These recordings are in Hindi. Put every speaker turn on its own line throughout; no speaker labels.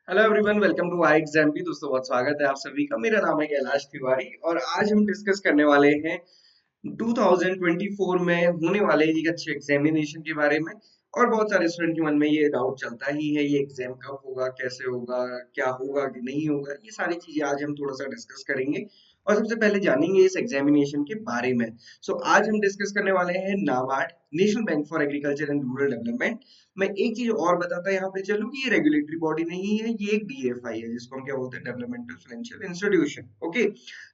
Hello everyone, welcome to I exam भी। दोस्तों बहुत स्वागत है आप सभी का। मेरा नाम है कैलाश तिवारी और आज हम डिस्कस करने वाले हैं 2024 में होने वाले एक अच्छे एग्जामिनेशन के बारे में। और बहुत सारे स्टूडेंट के मन में ये डाउट चलता ही है, ये एग्जाम कब होगा, कैसे होगा, क्या होगा कि नहीं होगा। ये सारी चीजें आज हम थोड़ा सा डिस्कस करेंगे और सबसे पहले जानेंगे इस एग्जामिनेशन के बारे में। आज हम डिस्कस करने वाले हैं NABARD, national bank for agriculture and rural development. मैं एक चीज और बताता यहाँ पे चलूं कि ये रेगुलेटरी बॉडी नहीं है, ये एक डीएफआई है जिसको हम क्या बोलते हैं, डेवलपमेंटल फाइनेंशियल इंस्टीट्यूशन। ओके,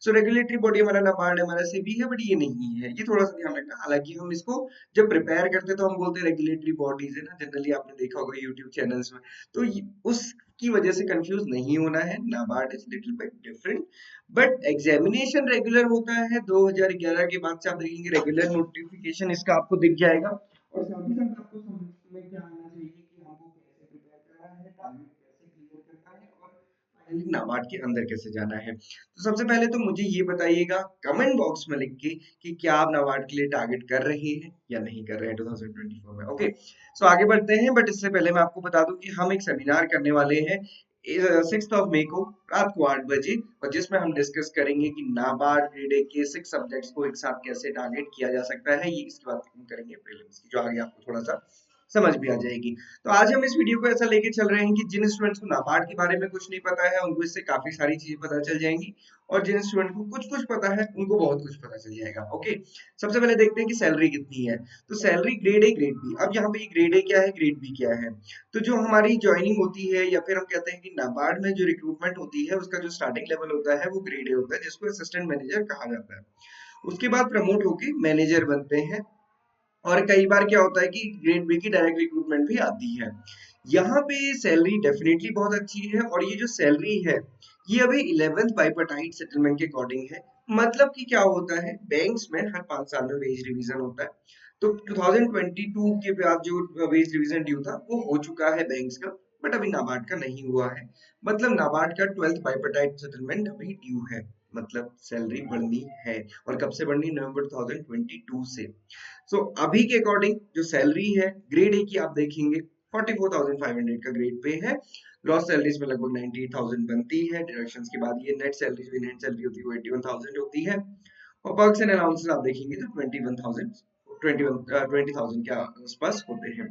सो रेगुलेटरी बॉडी हमारा नाबार्ड है, हमारा सेबी है, बट ये नहीं है। ये थोड़ा सा ध्यान रखना। हालांकि हम इसको जब प्रिपेयर करते हैं तो हम बोलते हैं रेगुलेटरी बॉडीज है ना, जनरली आपने देखा होगा यूट्यूब चैनल्स में। तो उसकी वजह से कंफ्यूज नहीं होना है। NABARD is little bit different, but examination regular होता है। 2011 के बाद से आप देखेंगे रेगुलर नोटिफिकेशन इसका आपको दिख जाएगा। और साथ ही साथ आपको समझ में क्या आना चाहिए कि हमको कैसे प्रिपेयर करना है, टारगेट कैसे क्लियर करना है और फाइनली नाबार्ड के अंदर कैसे जाना है। तो सबसे पहले तो मुझे ये बताइएगा कमेंट बॉक्स में लिख के कि क्या आप नाबार्ड के लिए टारगेट कर रहे हैं या नहीं कर रहे हैं 2024 में। ओके, सो आगे बढ़ते हैं, बट इससे पहले मैं आपको बता दूं कि हम एक सेमिनार करने वाले हैं 6 मई को रात को 8 बजे, और जिसमें हम डिस्कस करेंगे कि नाबार्ड ग्रेड ए के 6 सब्जेक्ट्स को एक साथ कैसे टारगेट किया जा सकता है। ये इसकी बात हम करेंगे प्रीलिम्स की, जो आगे आपको थोड़ा सा समझ भी आ जाएगी। तो आज हम इस वीडियो को ऐसा लेके चल रहे हैं कि जिन स्टूडेंट्स को नाबार्ड के बारे में कुछ नहीं पता है उनको इससे काफी सारी चीजें पता चल जाएंगी, और जिन स्टूडेंट को कुछ कुछ पता है उनको बहुत कुछ पता चल जाएगा। ओके, सबसे पहले देखते हैं कि सैलरी कितनी है। तो salary grade A grade B, अब यहाँ पे ग्रेड ए क्या है, ग्रेड बी क्या है। तो जो हमारी ज्वाइनिंग होती है या फिर हम कहते हैं कि नाबार्ड में जो रिक्रूटमेंट होती है उसका जो स्टार्टिंग लेवल होता है वो ग्रेड ए होता है, जिसको असिस्टेंट मैनेजर कहा जाता है। उसके बाद प्रमोट होके मैनेजर बनते हैं, और कई बार क्या होता है कि ग्रेड बी की डायरेक्ट रिक्रूटमेंट भी आती है। यहाँ पे सैलरी डेफिनेटली बहुत अच्छी है, और ये जो सैलरी है ये अभी 11th बाइपर्टाइट सेटलमेंट के अकॉर्डिंग है। मतलब कि क्या होता है, बैंक्स में हर 5 साल में वेज रिवीजन होता है। तो 2022 के बाद जो वेज रिवीजन ड्यू था वो हो चुका है बैंक्स का, बट अभी नाबार्ड का नहीं हुआ है। मतलब नाबार्ड का 12th बाइपर्टाइट सेटलमेंट अभी ड्यू है, मतलब सैलरी बढ़नी है। और कब से बढ़नी, नवंबर 2022 से। अभी के अकॉर्डिंग जो सैलरी है ग्रेड ए की आप देखेंगे 44,500 का ग्रेड पे है। ग्रॉस सैलरीज में लगभग 98,000 बनती है। डिडक्शंस के बाद ये नेट सैलरी, जो नेट सैलरी होती है वो 81,000 होती है। और पर्क्स एंड अलाउंसेस आप देखेंगे तो 20,000 के आसपास होते हैं।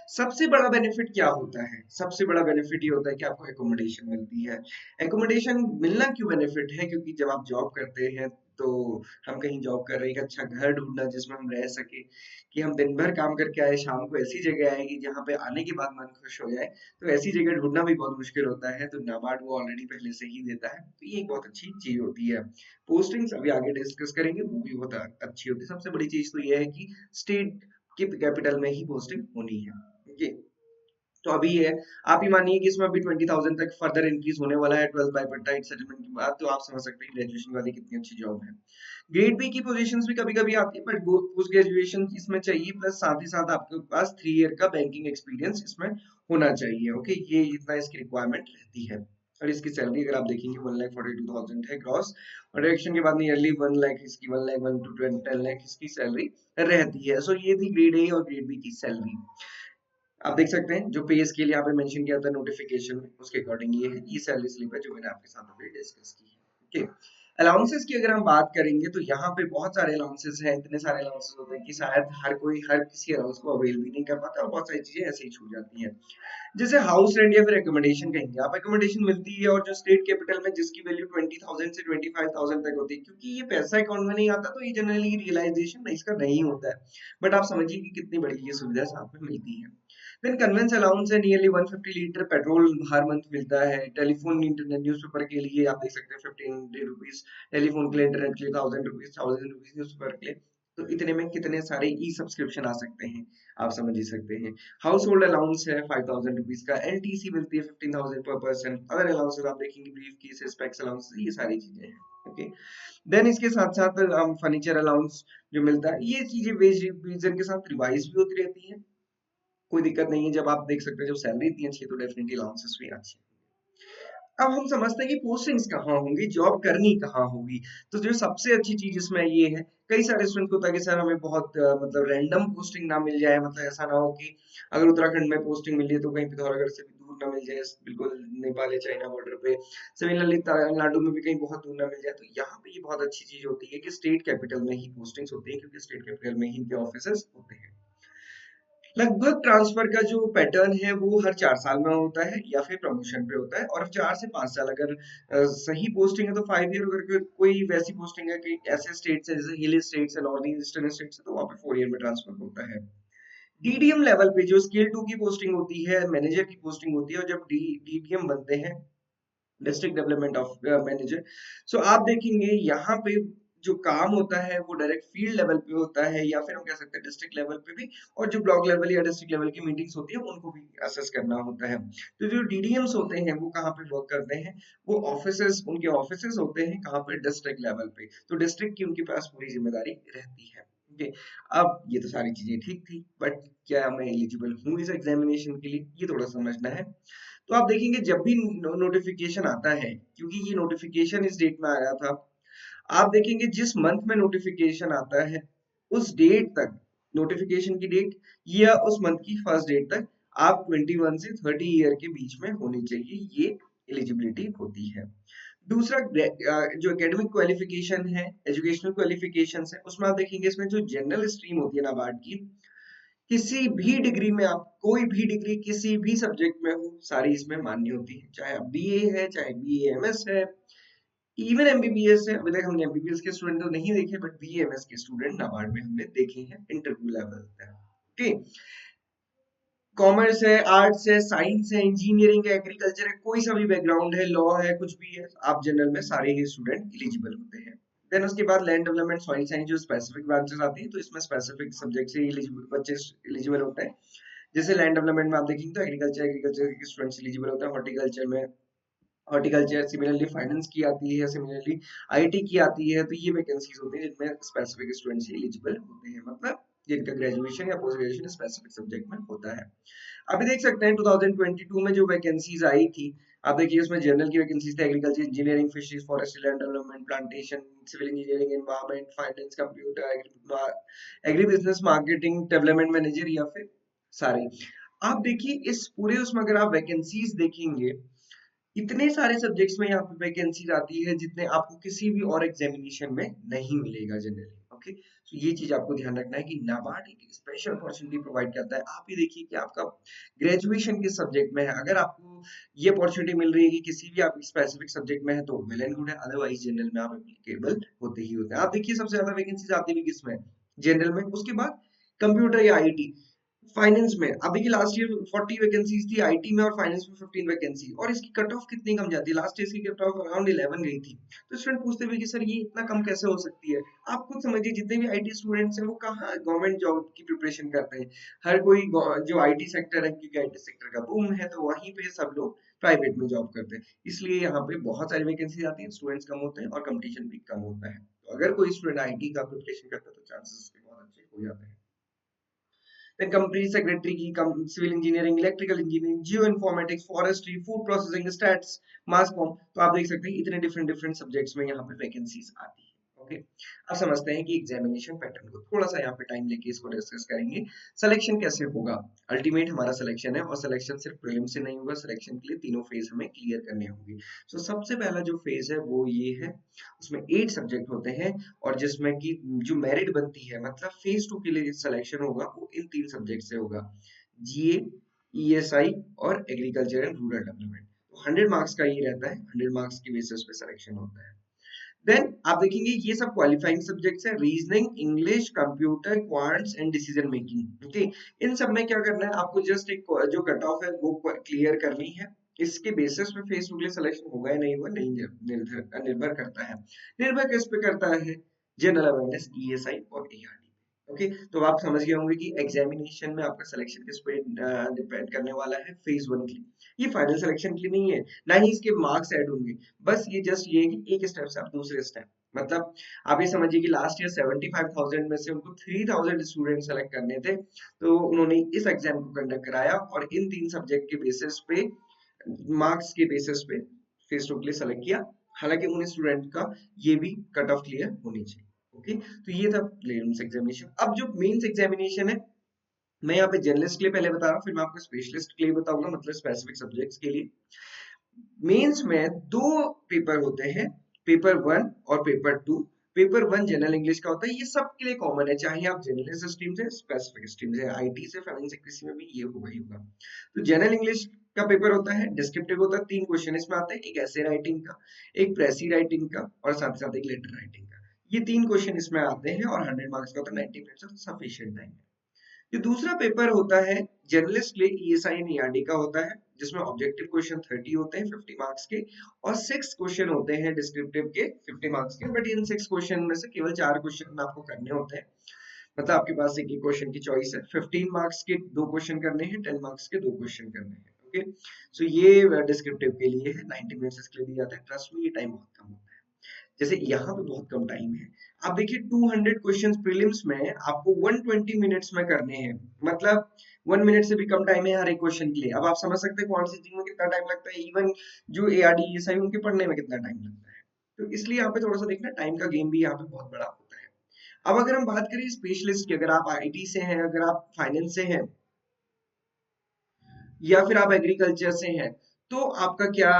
सबसे बड़ा बेनिफिट क्या होता है, सबसे बड़ा बेनिफिट ये होता है कि आपको एकोमोडेशन मिलती है। एकोमोडेशन मिलना क्यों बेनिफिट है, क्योंकि जब आप जॉब करते हैं तो हम कहीं जॉब कर रहे हैं, एक अच्छा घर ढूंढना जिसमें हम रह सके, कि हम दिन भर काम करके आए, शाम को ऐसी जगह आए कि जहाँ पे आने के बाद मन खुश हो जाए। तो ऐसी जगह ढूंढना भी बहुत मुश्किल होता है, तो नाबार्ड वो ऑलरेडी पहले से ही देता है, तो ये एक बहुत अच्छी चीज होती है। पोस्टिंग्स अभी आगे डिस्कस करेंगे, वो भी बहुत अच्छी होती है। सबसे बड़ी चीज तो ये है कि स्टेट के कैपिटल में ही पोस्टिंग होनी है। ओके, तो अभी है, आप ही मानिए कि इसमें अभी 20,000 तक फर्दर इंक्रीज होने वाला है 12th बाइपर्टाइट सेटलमेंट के बाद। तो आप समझ सकते हैं ग्रेजुएशन वाली कितनी अच्छी जॉब है। ग्रेड बी की पोजीशंस भी कभी कभी आती है, बट पोस्ट ग्रेजुएशन इसमें चाहिए, प्लस साथ ही साथ आपके पास 3 ईयर का बैंकिंग एक्सपीरियंस इसमें होना चाहिए। ओके, ये इतना इसकी रिक्वायरमेंट रहती है। और इसकी सैलरी अगर आप देखेंगे 1,42,000 है ग्रॉस, और डिडक्शन के बाद नियरली 1 लाख इसकी 1 लाख 1 to 10 लाख इसकी सैलरी रहती है। ये थी ग्रेड ए और ग्रेड बी की सैलरी। आप देख सकते हैं जो पे स्केल यहाँ पे मेंशन किया था नोटिफिकेशन में, उसके अकॉर्डिंग ये है, ये सैलरी स्लिप है जो मैंने आपके साथ अभी डिस्कस की है। ओके, अलाउंसेस की अगर हम बात करेंगे तो यहाँ पे बहुत सारे अलाउंसेस हैं, इतने सारे अलाउंसेस होते हैं कि शायद हर किसी अलाउंस को अवेल भी नहीं कर पाता, और बहुत सारी चीजें ऐसे ही छूट जाती हैं। जैसे हाउस रेंट या फिर एकोमोडेशन कहेंगे आप, एकोमोडेशन मिलती है, और जो स्टेट कैपिटल में जिसकी वैल्यू 20,000 से 25,000 तक होती है, क्योंकि ये पैसा अकाउंट में नहीं आता तो ये जनरली रियलाइजेशन इसका नहीं होता है। बट आप समझिए कि कितनी बड़ी ये सुविधा साथ में मिलती है। देन कन्वेंस अलाउंस है, नियरली 150 लीटर पेट्रोल हर मंथ मिलता है। टेलीफोन इंटरनेट न्यूज़पेपर के लिए आप देख सकते हैं 15 रुपीज, टेलीफोन के लिए इंटरनेट के लिए 1000 रुपीज न्यूज़पेपर के लिए। तो इतने में कितने सारे ई सब्सक्रिप्शन आ सकते हैं, आप समझ ही सकते हैं। हाउस होल्ड अलाउंस है 5,000 रुपीज का, एलटीसी मिलती है 15,000 पर पर्सन। अदर अलाउंसेस आप देखेंगे ब्रीफ केस, स्पेक्स अलाउंस, ये सारी चीजें हैं। ओके, देन इसके साथ साथ फर्नीचर अलाउंस जो मिलता है, ये चीजें वेज रिवीजन के साथ रिवाइज भी होती रहती है, कोई दिक्कत नहीं है। जब आप देख सकते हैं जब सैलरी इतनी अच्छी है तो डेफिनेटली अलाउंसेस भी अच्छी है। अब हम समझते हैं कि पोस्टिंग्स कहाँ होंगी, जॉब करनी कहाँ होगी। तो जो सबसे अच्छी चीज इसमें ये है, कई सारे स्टूडेंट को होता है कि सर हमें बहुत मतलब रैंडम पोस्टिंग ना मिल जाए, मतलब ऐसा ना हो कि अगर उत्तराखंड में पोस्टिंग मिली है तो कहीं पिथौरागढ़ से भी दूर ना मिल जाए, बिल्कुल नेपाल या चाइना बॉर्डर पे, सिमिलरली तमिलनाडु में भी कहीं बहुत दूर ना मिल जाए, तो यहाँ पे ये बहुत अच्छी चीज होती है कि स्टेट कैपिटल में ही पोस्टिंग्स होती है, क्योंकि स्टेट कैपिटल में ही इनके ऑफिसेस होते हैं। लगभग ट्रांसफर का जो पैटर्न है वो हर 4 साल में होता है या फिर प्रमोशन पे होता है, और 4 से 5 साल अगर सही पोस्टिंग है तो 5 ईयर, अगर कोई वैसी पोस्टिंग है कि ऐसे स्टेट्स है जैसे हिल स्टेट्स है, नॉर्थ ईस्टर्न स्टेट्स है, तो वहाँ पे 4 ईयर में ट्रांसफर होता है। डीडीएम लेवल पे जो स्केल 2 की पोस्टिंग होती है, मैनेजर की पोस्टिंग होती है, और जब डीडीएम बनते हैं, डिस्ट्रिक्ट डेवलपमेंट ऑफ मैनेजर, सो आप देखेंगे यहाँ पे जो काम होता है वो डायरेक्ट फील्ड लेवल पे होता है, या फिर हम कह सकते हैं डिस्ट्रिक्ट लेवल पे भी, और जो ब्लॉक लेवल या डिस्ट्रिक्ट लेवल की मीटिंग्स होती है उनको भी असेस करना होता है। तो जो डीडीएम्स होते हैं वो कहाँ पे वर्क करते हैं, वो ऑफिसेस, उनके ऑफिसेस होते हैं कहाँ पे, डिस्ट्रिक्ट लेवल पे, तो डिस्ट्रिक्ट की उनके पास पूरी जिम्मेदारी रहती है। ओके, अब ये तो सारी चीजें ठीक थी, बट क्या मैं एलिजिबल हूँ इस एग्जामिनेशन के लिए, ये थोड़ा समझना है। तो आप देखेंगे जब भी नोटिफिकेशन आता है, क्योंकि ये नोटिफिकेशन इस डेट में आया था, आप देखेंगे जिस मंथ में नोटिफिकेशन आता है उस डेट तक, नोटिफिकेशन की डेट या उस मंथ की फर्स्ट डेट तक, आप 21 से 30 ईयर के बीच में होनी चाहिए, ये एलिजिबिलिटी होती है। दूसरा जो एकेडमिक क्वालिफिकेशन है, एजुकेशनल क्वालिफिकेशन है, उसमें आप देखेंगे इसमें जो जनरल स्ट्रीम होती है नाबार्ड की, किसी भी डिग्री में, आप कोई भी डिग्री किसी भी सब्जेक्ट में हो, सारी इसमें मान्य होती है, चाहे आप बीए है, चाहे बीए एमएस है, इवन एमबीबीएस है। अभी तक हमने एमबीबीएस के स्टूडेंट तो नहीं देखे, बट बीएमएस के स्टूडेंट नाबार्ड में हमने देखे हैं इंटरव्यू लेवल तक। ओके, कॉमर्स है, आर्ट्स है, साइंस है, इंजीनियरिंग है, एग्रीकल्चर है, कोई सा भी बैकग्राउंड है, लॉ है, कुछ भी है, आप जनरल में सारे ही स्टूडेंट एलिजिबल होते हैं। देन उसके बाद लैंड डेवलपमेंट, सॉइल साइंस, जो स्पेसिफिक ब्रांचेस आती है, तो इसमें स्पेसिफिक सब्जेक्ट से बच्चे एलिजिबल होते हैं। जैसे लैंड डेवलपमेंट में आप देखेंगे तो एग्रीकल्चर के स्टूडेंट्स एलिजिबल होते हैं, हॉर्टिकल्चर में हॉर्टिकल्चर, सिमिलरली फाइनेंस की आती है, सिमिलरली आईटी की आती है, तो ये वैकेंसीज होती है जिनमें स्पेसिफिक स्टूडेंट्स एलिजिबल होते हैं, मतलब जिनका ग्रेजुएशन या पोस्ट ग्रेजुएशन स्पेसिफिक सब्जेक्ट में होता है। अभी देख सकते हैं 2022 में जो वैकेंसीज आई थी, आप देखिए उसमें जनरल की वैकेंसीज थे, agriculture, engineering, fisheries, forestry, land development, plantation, civil engineering, environment, finance, computer, agri business, marketing, development manager, या फिर सारे। आप देखिए इस पूरे उसमें अगर आप वैकेंसीज देखेंगे, इतने सारे सब्जेक्ट्स में यहाँ पे वैकेंसीज आती है जितने आपको किसी भी और एग्जामिनेशन में नहीं मिलेगा जनरली। ओके, तो ये चीज आपको ध्यान रखना है कि नाबार्ड एक स्पेशल अपॉर्चुनिटी प्रोवाइड करता है। आप ये देखिए कि आपका ग्रेजुएशन किस सब्जेक्ट में है, अगर आपको ये अपॉर्चुनिटी मिल रही है कि किसी भी आप स्पेसिफिक सब्जेक्ट में है तो वेल एंड गुड है, अदरवाइज जनरल में आप एप्लीकेबल होते ही होते हैं। आप देखिए सबसे ज्यादा वैकेंसीज आती भी किसमें, जनरल में, उसके बाद कंप्यूटर या आईटी, फाइनेंस में। अभी की लास्ट ईयर 40 वैकेंसीज थी आईटी में, और फाइनेंस में 15 वैकेंसी, और इसकी कट ऑफ कितनी कम जाती है, लास्ट ईयर की कट ऑफ अराउंड 11 गई थी। तो स्टूडेंट पूछते हुए कि सर ये इतना कम कैसे हो सकती है। आप खुद समझिए जितने भी आईटी स्टूडेंट्स हैं वो कहाँ गवर्नमेंट जॉब की प्रिपरेशन करते हैं, हर कोई जो आईटी सेक्टर है, क्योंकि आईटी सेक्टर का बूम है, तो वहीं पे सब लोग प्राइवेट में जॉब करते हैं, इसलिए यहाँ पे बहुत सारी वैकेंसी आती है, स्टूडेंट्स कम होते हैं और कंपटीशन भी कम होता है। तो अगर कोई स्टूडेंट आईटी का प्रिपरेशन करता है तो चांसेस उसके बहुत अच्छे हो जाते हैं। then company secretary की, civil engineering, electrical engineering, geoinformatics, forestry, food processing, stats, mass comm, तो आप देख सकते हैं इतने डिफरेंट डिफरेंट सब्जेक्ट्स में यहाँ पे वैकेंसीज आती है। ओके, अब समझते हैं कि एग्जामिनेशन पैटर्न को, थोड़ा सा यहाँ पे टाइम लेके इसको डिस्कस करेंगे। सिलेक्शन कैसे होगा, अल्टीमेट हमारा सिलेक्शन है, और सिलेक्शन सिर्फ प्रीलिम से नहीं होगा, सिलेक्शन के लिए तीनों फेज हमें क्लियर करने होंगे। तो सबसे पहला जो फेज है वो ये है, उसमें 8 सब्जेक्ट होते हैं, और जिसमें कि जो मेरिट बनती है, मतलब फेज 2 के लिए सिलेक्शन होगा वो इन 3 सब्जेक्ट से होगा, जीए, ईएसआई और एग्रीकल्चर एंड रूरल डेवलपमेंट। तो 100 मार्क्स का ये रहता है, 100 मार्क्स की बेसिस पे सिलेक्शन होता है। देन आप देखेंगे ये सब क्वालिफाइंग सब्जेक्ट्स है, reasoning, English, computer, quants and decision making. Okay, इन सब में क्या करना है आपको, जस्ट एक जो कट ऑफ है वो क्लियर करनी है, इसके बेसिस पे फेस टू के लिए सिलेक्शन होगा या नहीं होगा, नहीं निर्भर करता है। निर्भर किस पे करता है, जनरल अवेयरनेस, ईएसआई और एआरडी। ओके, तो आप समझ गए होंगे कि एग्जामिनेशन में आपका सिलेक्शन किस पे डिपेंड करने वाला है, फेज 1 के लिए। ये फाइनल सिलेक्शन के लिए नहीं है, ना ही इसके मार्क्स ऐड होंगे, बस ये जस्ट ये है कि एक स्टेप से आप दूसरे स्टेप, मतलब आप ये समझिए कि लास्ट ईयर 75,000 में से उनको 3000 स्टूडेंट सेलेक्ट करने थे, तो उन्होंने इस एग्जाम को कंडक्ट कराया, और इन 3 सब्जेक्ट के बेसिस पे, मार्क्स के बेसिस पे फेस टू के लिए सेलेक्ट किया। हालांकि उन स्टूडेंट का ये भी कट ऑफ क्लियर होनी चाहिए। ओके, तो ये था प्रीलिम्स एग्जामिनेशन। अब जो मेंस एग्जामिनेशन है मैं यहाँ पे जनरलिस्ट के लिए पहले बता रहा हूँ, फिर मैं आपको स्पेशलिस्ट के लिए बताऊंगा, मतलब स्पेसिफिक सब्जेक्ट्स के लिए। मेंस में दो पेपर होते हैं, पेपर वन और paper two. Paper one general English का होता है, ये सबके लिए कॉमन है, चाहे आप जनरलिस्ट स्ट्रीम से, स्पेसिफिक स्ट्रीम से, आईटी से, फाइनेंस से, किसी में भी ये होगा ही होगा। तो जनरल इंग्लिश का पेपर होता है, डिस्क्रिप्टिव होता है, 3 क्वेश्चन इसमें आते हैं, एक ऐसे राइटिंग का, एक प्रेसी राइटिंग का, और साथ ही साथ एक लेटर राइटिंग का। ये 3 क्वेश्चन इसमें आते हैं और 100 मार्क्स का होता है, 90 मिनट्स सफिशिएंट टाइम है। जो दूसरा पेपर होता है जर्नलिस्ट के लिए, ईएसआई एंड ईआरडी का होता है, जिसमें ऑब्जेक्टिव क्वेश्चन 30 होते हैं 50 मार्क्स के, और 6 क्वेश्चन होते हैं डिस्क्रिप्टिव के 50 मार्क्स के। बट इन 6 क्वेश्चन में से केवल 4 क्वेश्चन आपको करने होते हैं, मतलब आपके पास एक ही क्वेश्चन की चॉइस है। 15 मार्क्स के 2 क्वेश्चन करने हैं, 10 मार्क्स के 2 क्वेश्चन करने हैं। ओके, सो ये डिस्क्रिप्टिव के लिए है, 90 मिनट्स इसके लिए दिया जाता है। ट्रस्ट में ये टाइम बहुत कम होता है, जैसे यहाँ पे बहुत कम टाइम है। आप देखिए 200 क्वेश्चंस प्रीलिम्स में आपको 120 मिनट्स में करने हैं, मतलब 1 मिनट से भी कम टाइम है हर एक क्वेश्चन के लिए। अब आप समझ सकते हैं कौन सी चीज में कितना टाइम लगता है, इवन जो एआरडी ईएसआई उनके पढ़ने में कितना टाइम लगता है। तो इसलिए यहाँ पे थोड़ा सा देखना, टाइम का गेम भी यहाँ पे बहुत बड़ा होता है। अब अगर हम बात करें स्पेशलिस्ट की, अगर आप आईटी से हैं, अगर आप फाइनेंस से हैं, या फिर आप एग्रीकल्चर से हैं, तो आपका क्या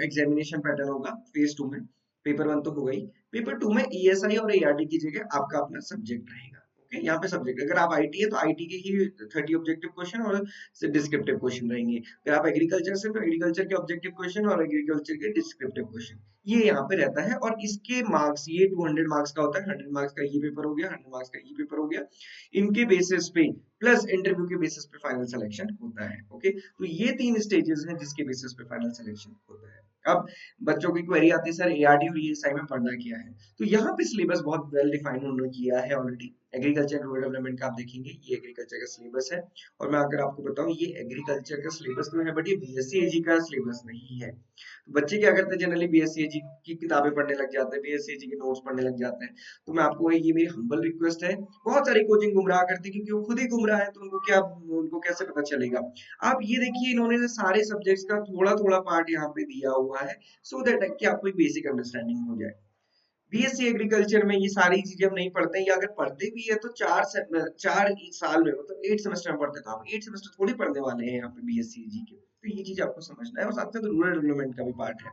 एग्जामिनेशन पैटर्न होगा फेज टू में। पेपर वन तो हो गई, पेपर टू में ईएसआई और एआरडी की जगह आपका अपना सब्जेक्ट रहेगा। ओके, यहाँ पे सब्जेक्ट, अगर आप आईटी है तो आईटी के ही 30 ऑब्जेक्टिव क्वेश्चन और डिस्क्रिप्टिव क्वेश्चन रहेंगे। अगर आप एग्रीकल्चर से तो एग्रीकल्चर के ऑब्जेक्टिव क्वेश्चन और एग्रीकल्चर के डिस्क्रिप्टिव क्वेश्चन, ये यहाँ पे रहता है। और इसके मार्क्स, ये 200 मार्क्स का होता है, 100 मार्क्स का ये पेपर हो गया, 100 मार्क्स का ये पेपर हो गया। इनके बेसिस पे प्लस इंटरव्यू के बेसिस पे फाइनल सिलेक्शन होता है। ओके, तो ये 3 स्टेजेस हैं जिसके बेसिस पे फाइनल सिलेक्शन होता है। अब बच्चों की क्वेरी आती है, सर एआरडी और ईएसआई में पढ़ना क्या है। तो यहाँ पे सिलेबस बहुत वेल डिफाइन उन्होंने किया है already. Agriculture and rural development का आप देखेंगे, ये एग्रीकल्चर का सिलेबस है। और मैं अगर आपको बताऊं, ये एग्रीकल्चर का सिलेबस तो है, बट ये बीएससी एजी का सिलेबस नहीं है। तो बच्चे क्या करते हैं, जनरली बीएससी एजी की किताबें पढ़ने लग जाते हैं, बीएससी एजी के नोट्स पढ़ने लग जाते हैं। तो मैं आपको ये मेरी हम्बल रिक्वेस्ट है, बहुत सारी कोचिंग गुमराह करती है, क्योंकि वो खुद ही गुमराह है, तो उनको क्या, उनको कैसे पता चलेगा। आप ये देखिए, इन्होंने सारे सब्जेक्ट्स का थोड़ा थोड़ा पार्ट यहाँ पे दिया हुआ है, सो दैट कि आपको एक बेसिक अंडरस्टैंडिंग हो जाए। बीएससी एग्रीकल्चर में ये सारी चीजें हम नहीं पढ़ते हैं, या अगर पढ़ते भी है तो 4 साल में, मतलब 8 सेमेस्टर में पढ़ते हैं। तो आप 8 सेमेस्टर थोड़ी पढ़ने वाले हैं यहाँ पे बीएससी जी के। तो ये चीज आपको समझना है, और साथ साथ रूरल डेवलपमेंट का भी पार्ट है।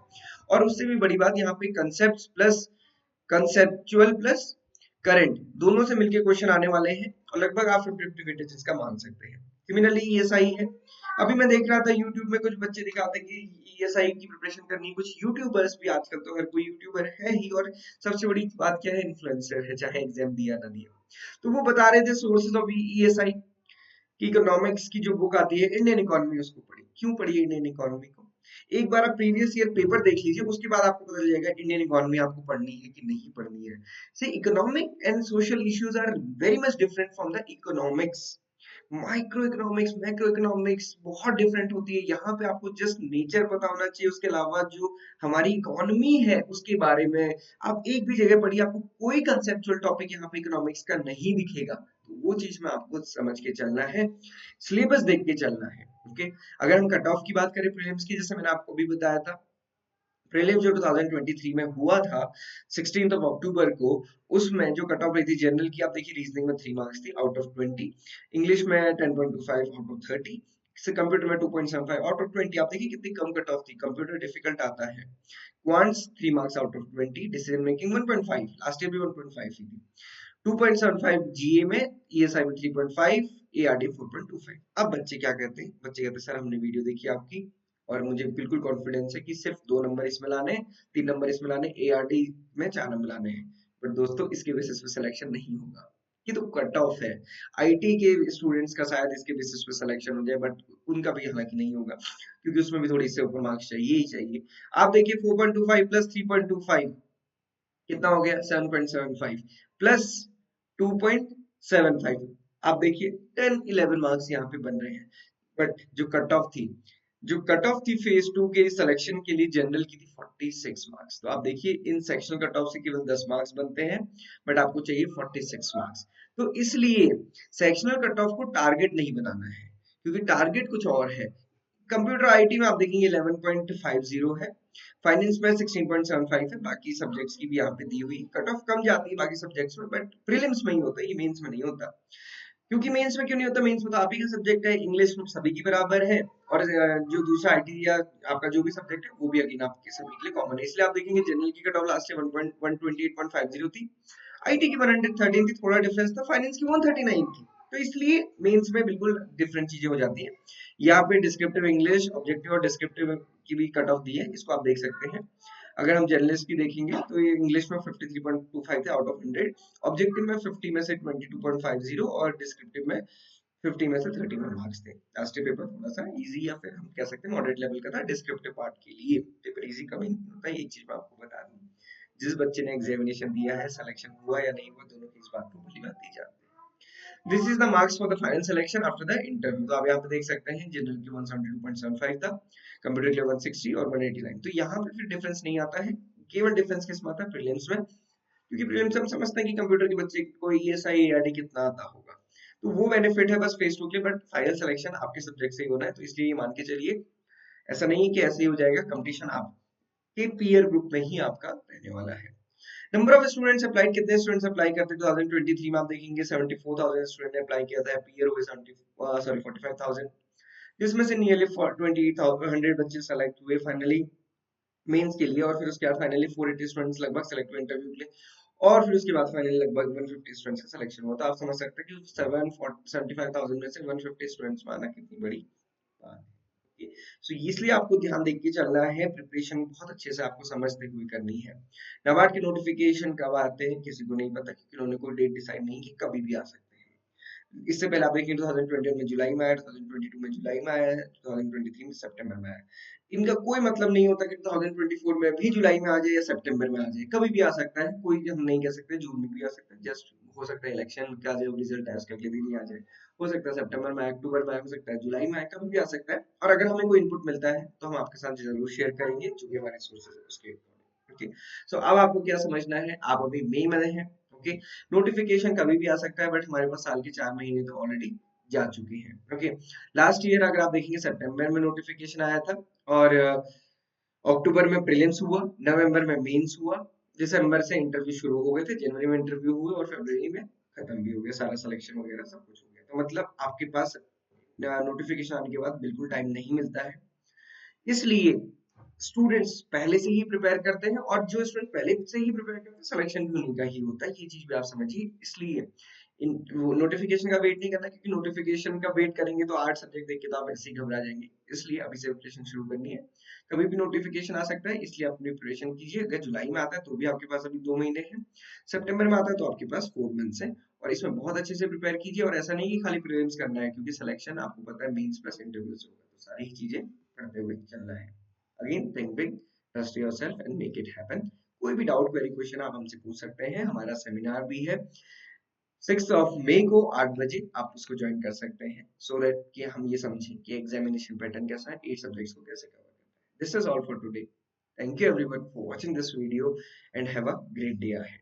और उससे भी बड़ी बात, यहाँ पे concept plus conceptual plus current दोनों से मिलके क्वेश्चन आने वाले हैं, और लगभग आप 50-50 इसका मान सकते हैं। सिमिलरली ईएसआई है, अभी मैं देख रहा था यूट्यूब में कुछ बच्चे दिखाते हैं कि ईएसआई की प्रिपरेशन करनी है, कुछ यूट्यूबर्स भी, आजकल तो हर कोई यूट्यूबर है ही, और सबसे बड़ी बात क्या है, इन्फ्लुएंसर है, चाहे एग्जाम दिया ना दिया। तो वो बता रहे थे सोर्सेज ऑफ ईएसआई, इकोनॉमिक्स की जो बुक आती है इंडियन इकोनॉमी, उसको पढ़िए। क्यों पढ़िए इंडियन इकोनॉमी को, एक बार आप प्रीवियस ईयर पेपर देख लीजिए, उसके बाद आपको पता चल जाएगा इंडियन इकोनॉमी आपको पढ़नी है कि नहीं पढ़नी है। See economic and social issues are very much different from the economics. Micro economics, macro economics बहुत डिफरेंट होती है। यहाँ पे आपको जस्ट नेचर पता होना चाहिए, उसके अलावा जो हमारी इकोनॉमी है उसके बारे में आप एक भी जगह पढ़िए, आपको कोई कंसेप्चुअल टॉपिक यहाँ पे इकोनॉमिक्स का नहीं दिखेगा। तो वो चीज में आपको समझ के चलना है, सिलेबस देख के चलना है। ओके, अगर हम कट ऑफ की बात करें प्रीलिम्स की, जैसे मैंने आपको भी बताया था, प्रीलिम्स जो 2023 में हुआ था 16 अक्टूबर को, उसमें जो कट ऑफ रही थी जनरल की, आप देखिए रीजनिंग में 3 मार्क्स थी आउट ऑफ 20, इंग्लिश में 10.25 आउट ऑफ 30, से कंप्यूटर में 2.75 आउट ऑफ 20। आप देखिए कितनी कम कट ऑफ थी, कंप्यूटर डिफिकल्ट आता है। Quants 3 marks out of 20, decision making 1.5, last year भी 1.5 ही थी। 2.75 जीए में, ईएसआई में 3.5, एआरडी 4.25। अब बच्चे क्या कहते हैं, बच्चे कहते हैं सर हमने वीडियो देखी आपकी, और मुझे बिल्कुल कॉन्फिडेंस है कि सिर्फ 2 नंबर इसमें लाने, 3 नंबर इसमें लाने, एआरडी में 4 नंबर लाने हैं। बट दोस्तों, इसके बेसिस पे सिलेक्शन नहीं होगा, ये तो कट ऑफ है। आईटी के स्टूडेंट्स का शायद इसके बेसिस पे सिलेक्शन हो जाए, बट उनका भी हालांकि नहीं होगा, क्योंकि उसमें भी थोड़ी से ऊपर मार्क्स चाहिए ही चाहिए। आप देखिए 4.25 प्लस 3.25 कितना हो गया, 7.75 प्लस 2.75। आप देखिए 10-11 मार्क्स यहाँ पे बन रहे हैं। बट जो कट ऑफ थी, जो कट ऑफ थी फेज टू के सिलेक्शन के लिए जनरल की थी 46 मार्क्स। तो आप देखिए इन सेक्शनल कट ऑफ से केवल 10 मार्क्स बनते हैं, बट आपको चाहिए 46 मार्क्स। तो इसलिए सेक्शनल कट ऑफ को टारगेट नहीं बनाना है, क्योंकि टारगेट कुछ और है। कंप्यूटर आईटी में आप देखेंगे 11.50 है, फाइनेंस में 16.75 है, बाकी सब्जेक्ट्स की भी यहाँ पे दी हुई कट ऑफ कम जाती है बाकी सब्जेक्ट्स में, बट प्रीलिम्स में ही होता है, ये मेंस में नहीं होता। क्योंकि मेंस में क्यों नहीं होता, मेंस में तो आप ही का सब्जेक्ट है, इंग्लिश सभी की बराबर है, और जो दूसरा आईटी या आपका जो भी सब्जेक्ट है वो भी अगेन आपके सभी के लिए कॉमन है। इसलिए आप देखेंगे जनरल की कट ऑफ लास्ट ईयर 128.50 थी, आईटी की 113 थी, थोड़ा डिफरेंस था, फाइनेंस की 139 थी। तो इसलिए मेंस में बिल्कुल डिफरेंट चीजें हो जाती हैं। यहाँ पे डिस्क्रिप्टिव इंग्लिश, ऑब्जेक्टिव और डिस्क्रिप्टिव की भी कट ऑफ दी है, इसको आप देख सकते हैं। अगर हम जर्नलिस्ट की देखेंगे तो ये इंग्लिश में 53.25 थे आउट ऑफ 100, ऑब्जेक्टिव में 50 में से 22.50 और डिस्क्रिप्टिव में 50 में से 31 मार्क्स थे। लास्ट पेपर थोड़ा सा इजी या फिर हम कह सकते हैं मॉडरेट लेवल का था डिस्क्रिप्टिव पार्ट के लिए। पेपर इजी कभी नहीं होता, एक चीज मैं आपको बता दूं, जिस बच्चे ने एग्जामिनेशन दिया है, सिलेक्शन हुआ या नहीं हुआ, दोनों की इस बात को भली बात दी जाती है। This is the marks for the final selection after the interview. तो आप यहाँ पे देख सकते हैं जनरल की 172.75 था, कंप्यूटर के 160 और 189। तो यहाँ पे फिर डिफरेंस नहीं आता है, केवल डिफरेंस किसमें आता है, प्रीलिम्स में। क्योंकि प्रीलिम्स हम समझते हैं कि कंप्यूटर के बच्चे को ईएसआई एआरडी कितना आता होगा, तो वो बेनिफिट है बस फेस टू के, बट फाइनल सिलेक्शन आपके सब्जेक्ट से ही होना है, तो इसलिए ये मान के चलिए ऐसा नहीं है कि ऐसे ही हो जाएगा, कंपटीशन आपके पीयर ग्रुप में ही आपका रहने वाला है। नंबर ऑफ स्टूडेंट्स अप्लाइड, कितने स्टूडेंट्स अप्लाई करते हैं 2023 में, आप देखेंगे 74,000 स्टूडेंट ने अप्लाई किया था, पीयर हुए 45,000, जिसमें से नियरली 28,100 बच्चे सेलेक्ट हुए फाइनली मेंस के लिए, और फिर उसके बाद फाइनली 480 स्टूडेंट्स लगभग सेलेक्ट हुए इंटरव्यू के लिए, और फिर उसके बाद फाइनली लगभग 150 स्टूडेंट्स का सिलेक्शन हुआ। तो आप समझ सकते हैं कि 75,000 में से 150 स्टूडेंट्स में आना कितनी बड़ी बात है। सो इसलिए आपको ध्यान देके चलना है, प्रिपरेशन बहुत अच्छे से आपको समझते हुए करनी है। नाबार्ड के नोटिफिकेशन कब आते हैं किसी को नहीं पता, क्योंकि उन्होंने कोई डेट डिसाइड नहीं की, कभी भी आ सकते हैं। इससे पहले आप देखिए 2021 में जुलाई में आया, 2022 में जुलाई में आया है, 2023 में सितंबर में आया। इनका कोई मतलब नहीं होता कि 2024 में भी जुलाई में आ जाए या सितंबर में आ जाए, कभी भी आ सकता है, कोई हम नहीं कह सकते, जून में भी आ सकता है, जस्ट हो सकता है इलेक्शन का जो रिजल्ट है उसके अगले दिन ही आ जाए, हो सकता है सितंबर में आए, अक्टूबर में आए, हो सकता है जुलाई में आए, कभी भी आ सकता है। और अगर हमें कोई इनपुट मिलता है तो हम आपके साथ जरूर शेयर करेंगे, जो भी हमारे सोर्सेज है उसके। ओके, सो अब आपको क्या समझना है, आप अभी मई में हैं। ओके, नोटिफिकेशन कभी भी आ सकता है, बट हमारे पास साल के 4 महीने तो ऑलरेडी जा चुके हैं। ओके, लास्ट ईयर अगर आप देखेंगे सितंबर में नोटिफिकेशन आया था, और अक्टूबर में प्रीलिम्स हुआ, नवंबर में मेंस हुआ, दिसंबर से इंटरव्यू शुरू हो गए थे, जनवरी में इंटरव्यू हुए और फरवरी में खत्म भी हो गया, सारा सिलेक्शन वगैरह सब कुछ हो गया। तो मतलब आपके पास नोटिफिकेशन आने के बाद बिल्कुल टाइम नहीं मिलता है, इसलिए स्टूडेंट्स पहले से ही प्रिपेयर करते हैं, और जो स्टूडेंट पहले से ही प्रिपेयर करते हैं सिलेक्शन भी उन्हीं का ही होता है, ये चीज भी आप समझिए। इसलिए इन नोटिफिकेशन का वेट नहीं करना, क्योंकि नोटिफिकेशन का वेट करेंगे तो 8 सब्जेक्ट देख के तो आप ऐसे ही घबरा जाएंगे, इसलिए अभी से प्रिपरेशन शुरू करनी है। कभी भी नोटिफिकेशन आ सकता है, इसलिए आप प्रिपरेशन कीजिए। अगर जुलाई में आता है तो भी आपके पास अभी 2 महीने हैं, सितंबर में आता है तो आपके पास 4 मंथ्स है, और इसमें बहुत अच्छे से प्रिपेयर कीजिए। और ऐसा नहीं कि खाली प्रीलिम्स करना है, क्योंकि सिलेक्शन आपको पता है मेंस प्लस इंटरव्यूज होगा, तो सारी ही चीजें करते हुए चलना है। Again think big, trust yourself and make it happen. कोई भी डाउट क्वेरी क्वेश्चन आप हमसे पूछ सकते हैं, हमारा सेमिनार भी है 6 ऑफ मई को 8 बजे, आप उसको ज्वाइन कर सकते हैं, सो दैट कि हम ये समझें कि एग्जामिनेशन पैटर्न कैसा है, 8 सब्जेक्ट्स को कैसे कवर करता है। This is all for today, thank you everyone for watching this video and have a great day ahead.